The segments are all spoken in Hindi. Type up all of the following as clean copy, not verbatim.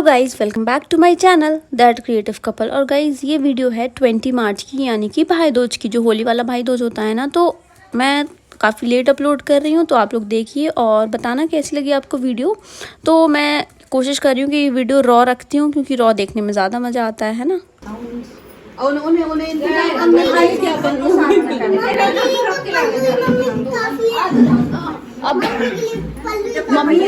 Guys, welcome back to my channel that creative couple. और गाइज़ ये वीडियो है 20 मार्च की, यानी कि भाई दूज की, जो होली वाला भाई दूज होता है ना। तो मैं काफ़ी लेट अपलोड कर रही हूँ, तो आप लोग देखिए और बताना कैसी लगी आपको वीडियो। तो मैं कोशिश कर रही हूँ कि वीडियो रॉ रखती हूँ, क्योंकि रॉ देखने में ज़्यादा मज़ा आता है ना। अब मम्मी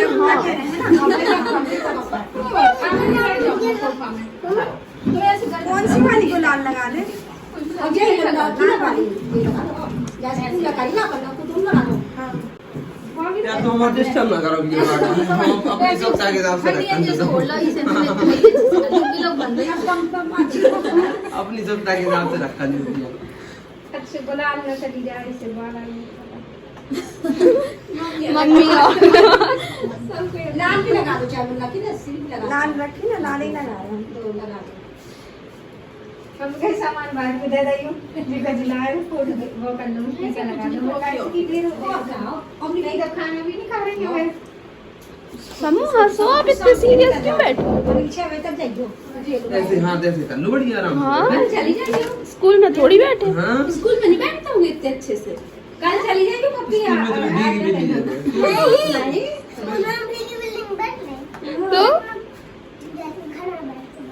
कौन सी वाली को लाल लगा दे? या तो हम डिस्टर्ब ना करो वीडियो हम अपनी सोचा के हिसाब से अपनी सोचा के हिसाब से रखा नहीं। अच्छे गुलाल में चली जाए इसे बाला मम्मी लाल भी लगा दो, चाहे लकी ना सिर्फ लगा लाल रखी ना, लाल ही लगा रहे हम तो लगा दो। हम के सामान बाहर में दे दई हूं, जिका जिलाए फोटो वो कर लूं, कैसा लगा दो वो काट की देर हो जाओ। हम नहीं तो खाना भी नहीं खा रहे हैं भाई। समूह हंसो, आप इतने सीरियस क्यों बैठे हो? परीक्षा में तक जाइयो ऐसे हां ऐसे कर लो, बढ़िया आराम से। हाँ चली जाइयो, स्कूल में थोड़ी बैठे। हां स्कूल में नहीं बैठता हूं इतने अच्छे से। कल चली जाएगी पप्पी स्कूल में तो भीगी भी नहीं जाते। नहीं स्कूल में भीगी बिल्डिंग बैठ रहे तो जैसे घर में बैठते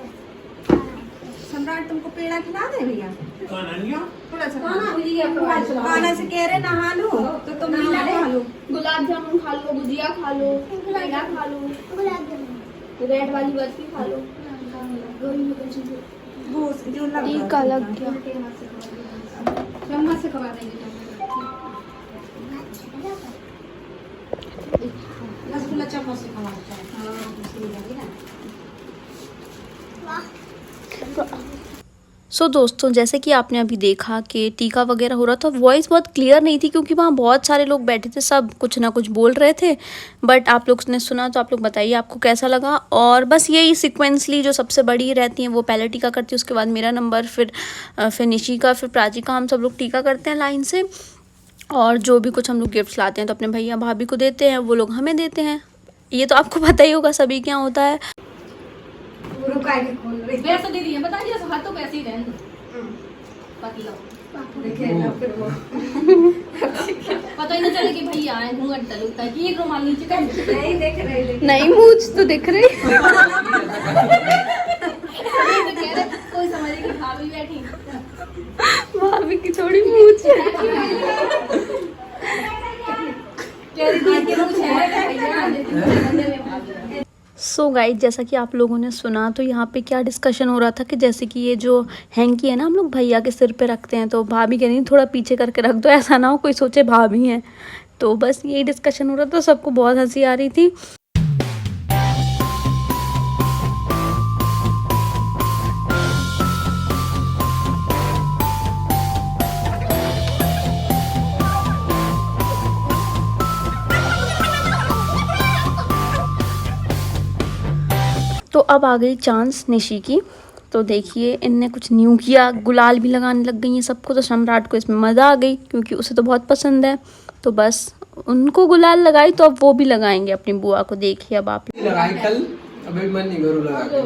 सम्राट तुमको पेड़ा खिला दे भैया? थोड़ा सा खाना खाना से कह रहे नहा लो तो तुम भी नहा लो। गुलाब जामुन खा लो, गुजिया खा लो, पेड़ा खा लो, गुलाब जामुन रेड वाली बर्फी खा लो। वो जो लग टीका लग गया। चम्मच से खवा देंगे। रसगुल्ला चम्मच से खवा देता है। हां दूसरी लगी ना। सो दोस्तों, जैसे कि आपने अभी देखा कि टीका वगैरह हो रहा था, वॉइस बहुत क्लियर नहीं थी क्योंकि वहाँ बहुत सारे लोग बैठे थे, सब कुछ ना कुछ बोल रहे थे। बट आप लोग ने सुना, तो आप लोग बताइए आपको कैसा लगा। और बस यही सिक्वेंसली जो सबसे बड़ी रहती हैं वो पहले टीका करती है, उसके बाद मेरा नंबर, फिर निशी का, फिर प्राची का। हम सब लोग टीका करते हैं लाइन से। और जो भी कुछ हम लोग गिफ्ट्स लाते हैं तो अपने भैया भाभी को देते हैं, वो लोग हमें देते हैं। ये तो आपको पता ही होगा सभी क्या होता है। पूरा काहे खोल रही है? वैसे दीदी है, बता दिया सब हाथों पे ऐसे ही रहने दो। बाकी लो देखे ना फिर वो पता ही ना चले कि भैया आए, घूंघट तलुता है कि एक रुमाल नीचे कर नहीं देख रही नहीं, मूछ तो दिख रही। कोई समझे कि भाभी बैठी भाभी की थोड़ी मूछ है। कह रही थी कि कुछ है भैया। सो गाइज, जैसा कि आप लोगों ने सुना, तो यहाँ पे क्या डिस्कशन हो रहा था कि जैसे कि ये जो हैंकी है ना, हम लोग भैया के सिर पे रखते हैं, तो भाभी कह रही थोड़ा पीछे करके रख दो, ऐसा ना हो कोई सोचे भाभी हैं। तो बस यही डिस्कशन हो रहा था, सबको बहुत हंसी आ रही थी। तो अब आ गई चांस निशी की। तो देखिए, इनने कुछ न्यू किया, गुलाल भी लगाने लग गई हैं सबको। तो सम्राट को इसमें मज़ा आ गई क्योंकि उसे तो बहुत पसंद है। तो बस उनको गुलाल लगाई, तो अब वो भी लगाएंगे अपनी बुआ को। देखिए अब आप। लगाई कल, अभी मन नहीं करो लगा के।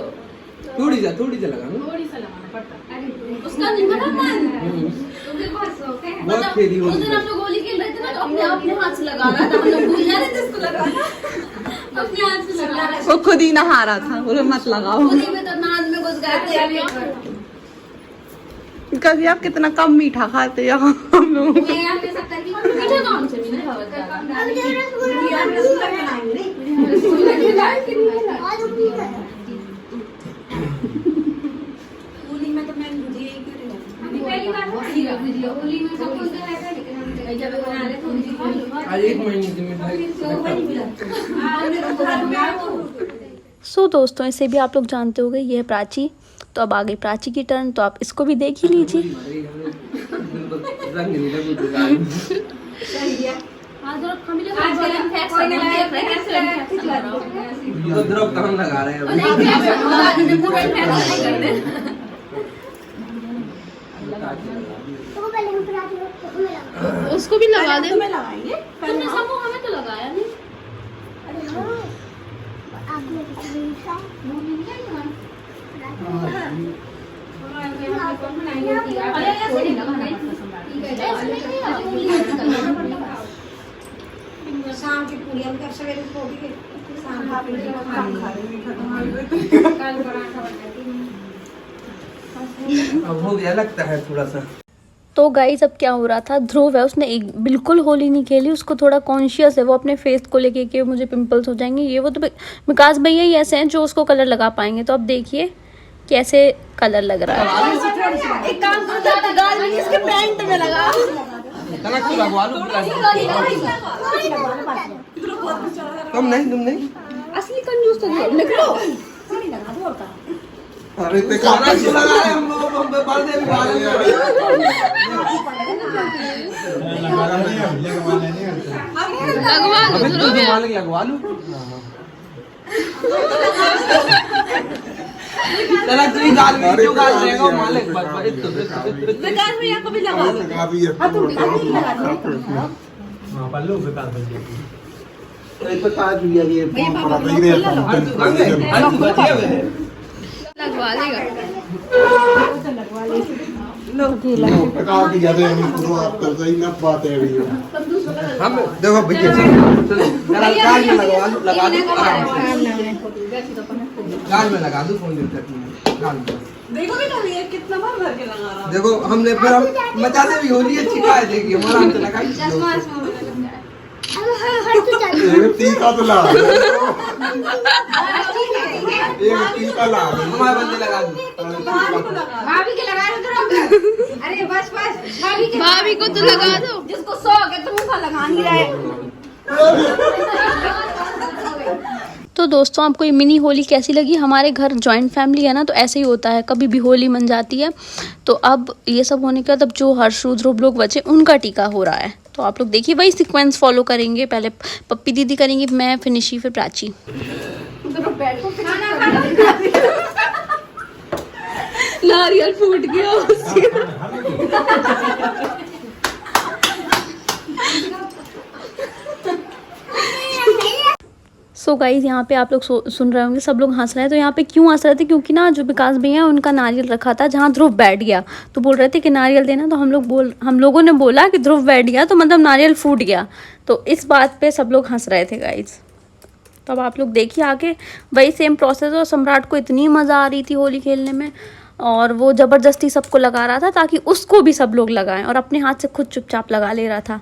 थोड़ी सा लगा ना, थोड़ी सा लगाना पड़ता। अरे उसका नहीं बना मन, तुमके पास शौक है। बहुत खेली उस होली दिन हम लोग होली खेल रहे थे ना, तो अपने हाथ से लगा रहा था। हम लोग भूल जा रहे थे इसको लगाना, अपने हाथ से लगा रहा था। वो खुद ही नहा रहा था, बोले मत लगाओ। होली में तो नाद में घुस गए थे। कभी आप कितना कम मीठा खाते हैं यहाँ हम लोग। मैं यहाँ पे सकता कि मीठा काम से भी नहीं खावत ज्यादा। आज अपनी कर होली में तो मैं गुजिया ही कर रही हूं। अभी पहली बार होली में सब कुछ है, लेकिन हम जब बना रहे थे होली में आज एक महीने से मिठाई सो दोस्तों, इसे भी आप लोग जानते होंगे, ये है प्राची। तो अब आ गई प्राची की टर्न, तो आप इसको भी देख ही लीजिए। रंग नहीं लगा आज जरा कमी लगा, आज जरा फैक्स तो द्रव कहाँ लगा रहे हैं नहीं फैक्स कर दे। तो पहले हम पराठे को लगा उसको भी लगा दे। में लगाएंगे। तुमने सबको हमें तो लगाया नहीं। अरे हां आपने कुछ नहीं खाया। शाम की पूरी हम कर सवेरे पूरी के शाम की पूरी कल पराठा बनाती हूँ। अब हो गया लगता है थोड़ा सा। तो गाइज अब क्या हो रहा था, ध्रुव है उसने एक बिल्कुल होली नहीं खेली, उसको थोड़ा कॉन्शियस है वो अपने फेस को लेके कि मुझे पिंपल्स हो जाएंगे ये वो। तो विकास भैया ही ऐसे हैं जो उसको कलर लगा पाएंगे। तो अब देखिए कैसे कलर लग रहा है। एक काम करो, गाल में इसके पैंट में लगा। तुम नहीं असली कंजूस तो निकलो। अरे ते लगा है हम लोग हम पे बाल दे भी बाल लगवा अबे तू मालिक लगवा लूं। चला तू ही गाल में क्यों गाल रहेगा मालिक बस विकास भैया को भी लगा दो। लगा भी है हाँ तुम लगा दो। हां पल्लू बेकार बन गया। तो इस पता है ये फोन पर आ ही रहता तू बचिए लगवा देगा। टका की ज्यादा नहीं पूरा तो सही ना बात है अभी हम देखो भैया चलो जरा गाल में लगा दो आराम से गाल में लगा दो फोन देते गाल में देखो बेटा ये कितना बार भर के लगा रहा। देखो हमने फिर हम मचाते भी होली अच्छी का है देखिए आराम से लगाई ये टीका तो ला ये टीका ला हमारे बंदे लगा दो भाभी के लगा दो। अरे बस भाभी को तो लगा दो। जिसको शौक है तुम का लगा नहीं रहे। तो दोस्तों आपको ये मिनी होली कैसी लगी। हमारे घर जॉइंट फैमिली है ना, तो ऐसे ही होता है, कभी भी होली मन जाती है। तो अब ये सब होने के बाद अब जो हर्ष ध्रुव लोग बचे उनका टीका हो रहा है। तो आप लोग देखिए वही सीक्वेंस फॉलो करेंगे, पहले पप्पी दीदी करेंगी, मैं फिर निशी फिर प्राची। नारियल फूट गया उसके। सो गाइज यहाँ पे आप लोग सुन रहे होंगे सब लोग हंस रहे हैं। तो यहाँ पे क्यों हंस रहे थे, क्योंकि ना जो विकास भैया उनका नारियल रखा था जहाँ ध्रुव बैठ गया, तो बोल रहे थे कि नारियल देना। तो हम लोगों ने बोला कि ध्रुव बैठ गया तो मतलब नारियल फूट गया। तो इस बात पे सब लोग हंस रहे थे गाइज। तो अब आप लोग देखिए आगे वही सेम प्रोसेस। और सम्राट को इतनी मज़ा आ रही थी होली खेलने में, और वो ज़बरदस्ती सबको लगा रहा था ताकि उसको भी सब लोग लगाएं, और अपने हाथ से खुद चुपचाप लगा ले रहा था।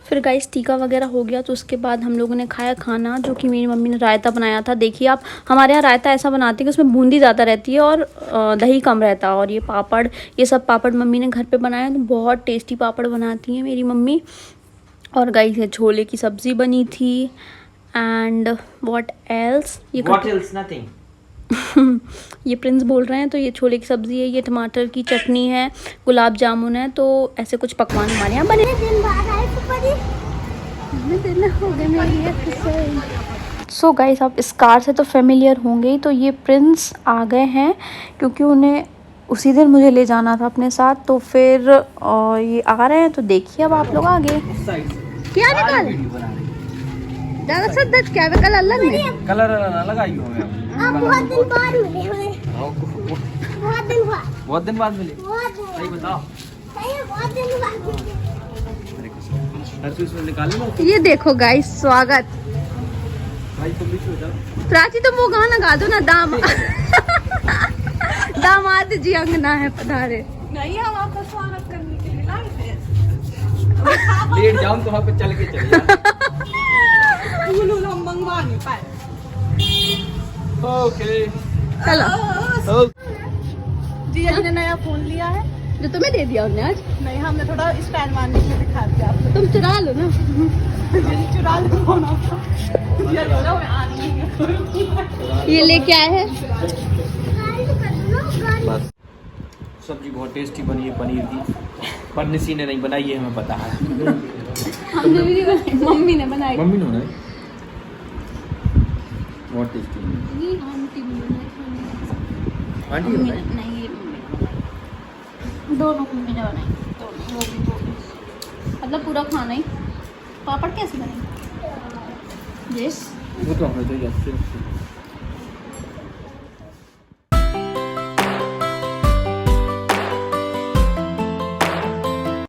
फिर गाइस टीका वगैरह हो गया, तो उसके बाद हम लोगों ने खाया खाना, जो कि मेरी मम्मी ने रायता बनाया था। देखिए आप, हमारे यहाँ रायता ऐसा बनाते हैं कि उसमें बूंदी ज़्यादा रहती है और दही कम रहता है। और ये पापड़, ये सब पापड़ मम्मी ने घर पे बनाया, तो बहुत टेस्टी पापड़ बनाती हैं मेरी मम्मी। और गाइस ये छोले की सब्ज़ी बनी थी। And what else, nothing. ये प्रिंस बोल रहे हैं। तो ये छोले की सब्ज़ी है, ये टमाटर की चटनी है, गुलाब जामुन है। तो ऐसे कुछ पकवान हमारे यहाँ बने। सो गाइस आप इस कार से तो फेमिलियर होंगे ही। तो ये प्रिंस आ गए हैं क्योंकि उन्हें उसी दिन मुझे ले जाना था अपने साथ। तो फिर ये आ रहे हैं, तो देखिए अब आप लोग आगे क्या निकाल ज़्यादा सद्दत क्या कल अलग में कलर लगाई हो आप बहुत दिन बाद मिले हमें। बहुत दिन बाद मिले। सही बताओ, बहुत दिन बाद निकाल लो। ये देखो गाइस स्वागत। भाई तुम भी छो जाओ। प्राची तुम वो गाना गा दो ना, दामाद जी अंगना है पधारे। नहीं, हम आपका स्वागत करने के लिए लाए थे। लेट जाऊं तो वहाँ पे चल के चले जाओ। हम मंगवा नहीं पाए। ओके चलो। जीजा जी ने नया फोन लिया है, जो तुम्हें दे दिया उन्होंने आज। नहीं हमने थोड़ा स्टाइल मारने के लिए दिखा दिया आपको। तुम चुरा लो ना। चुरा लो फोन आपका। ये लेके आए हैं। बस सब्जी बहुत टेस्टी बनी है पनीर की, पर निसी ने नहीं बनाई है, हमें पता है। हमने भी नहीं बनाई, मम्मी ने बनाई। मम्मी ने बनाई, बहुत टेस्टी। ये आंटी ने बनाई। आंटी ने बनाई? नहीं, ये मम्मी ने बनाई। दोनों मम्मी ने बनाई, दोनों, वो भी। मतलब पूरा खाना ही। पापड़ कैसे बने? यस। वो तो हमें चाहिए।